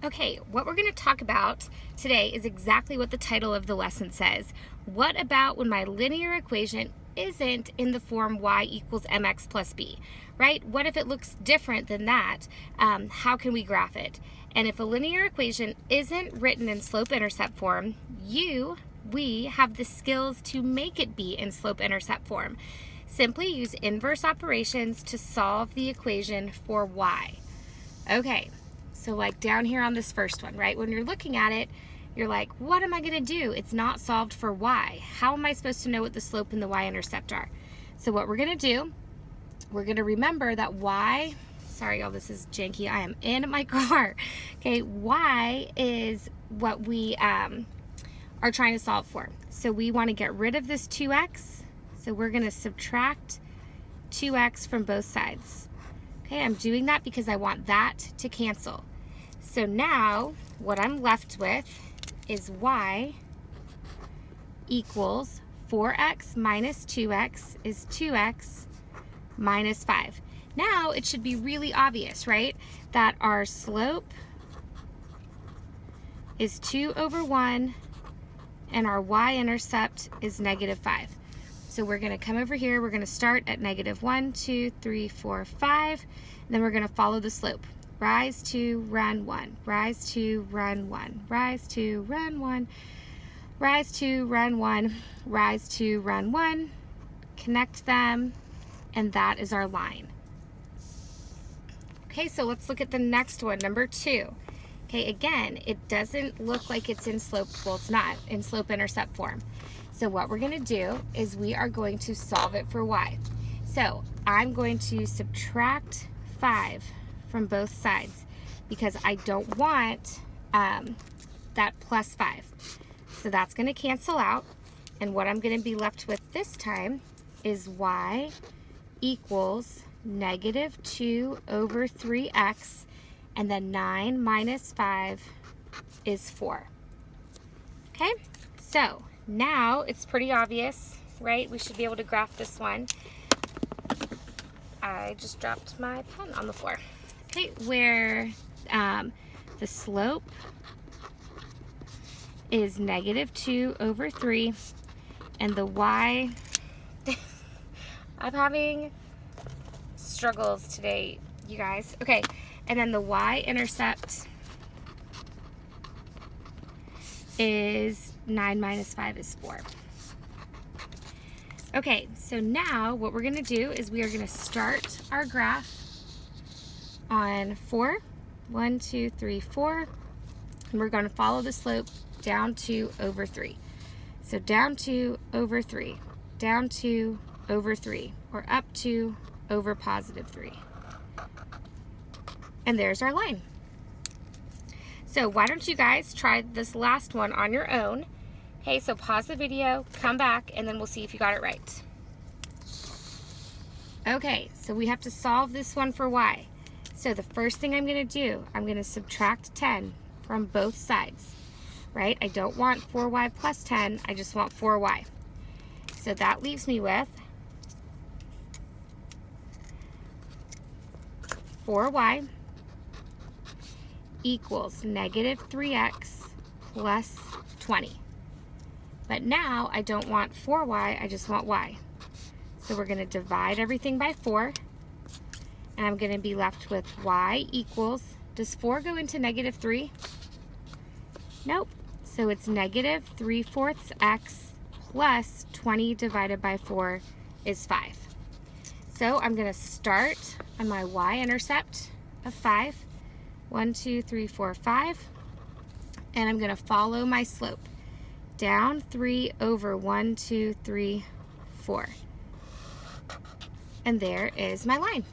Okay, what we're going to talk about today is exactly what the title of the lesson says. What about when my linear equation isn't in the form y equals mx plus b, right? What if it looks different than that? How can we graph it? And if a linear equation isn't written in slope-intercept form, we have the skills to make it be in slope-intercept form. Simply use inverse operations to solve the equation for y. Okay. So like down here on this first one, right? When you're looking at it, you're like, what am I going to do? It's not solved for y. How am I supposed to know what the slope and the y-intercept are? So what we're going to do, we're going to remember that y, sorry y'all, this is janky. I am in my car. Okay, y is what we are trying to solve for. So we want to get rid of this 2x. So we're going to subtract 2x from both sides. Okay, I'm doing that because I want that to cancel. So now what I'm left with is y equals 4x minus 2x is 2x minus 5. Now it should be really obvious, right? That our slope is 2 over 1 and our y-intercept is negative 5. So we're going to come over here, we're going to start at negative 1, 2, 3, 4, 5, and then we're going to follow the slope. Rise 2, run 1, rise 2, run 1, rise 2, run 1, rise 2, run 1, rise 2, run 1, connect them, and that is our line. Okay, so let's look at the next one, number 2. Okay, again, it doesn't look like it's in slope, well, it's not in slope-intercept form. So what we're going to do is we are going to solve it for y. So I'm going to subtract 5 from both sides because I don't want that plus 5. So that's going to cancel out. And what I'm going to be left with this time is y equals negative 2 over 3x, and then 9 minus 5 is 4. Okay, so now it's pretty obvious, right? We should be able to graph this one. I just dropped my pen on the floor. Okay, where the slope is negative 2 over 3 and the y, I'm having struggles today, you guys. Okay, and then the y-intercept is 9 minus 5 is 4. Okay, so now what we're going to do is we are going to start our graph on 4. 1, 2, 3, 4. And we're going to follow the slope down 2 over 3. So down 2 over 3, down 2 over 3, or up 2 over positive 3. And there's our line. So why don't you guys try this last one on your own? Okay, so pause the video, come back, and then we'll see if you got it right. Okay, so we have to solve this one for y. So the first thing I'm going to do, I'm going to subtract 10 from both sides, right? I don't want 4y plus 10, I just want 4y. So that leaves me with 4y equals negative 3x plus 20. But now I don't want 4y, I just want y. So we're going to divide everything by 4, and I'm going to be left with y equals, does 4 go into negative 3? Nope. So it's negative 3/4 x plus 20 divided by 4 is 5. So I'm going to start on my y-intercept of 5. 1, 2, 3, 4, 5. And I'm going to follow my slope. Down 3 over 1, 2, 3, 4. And there is my line.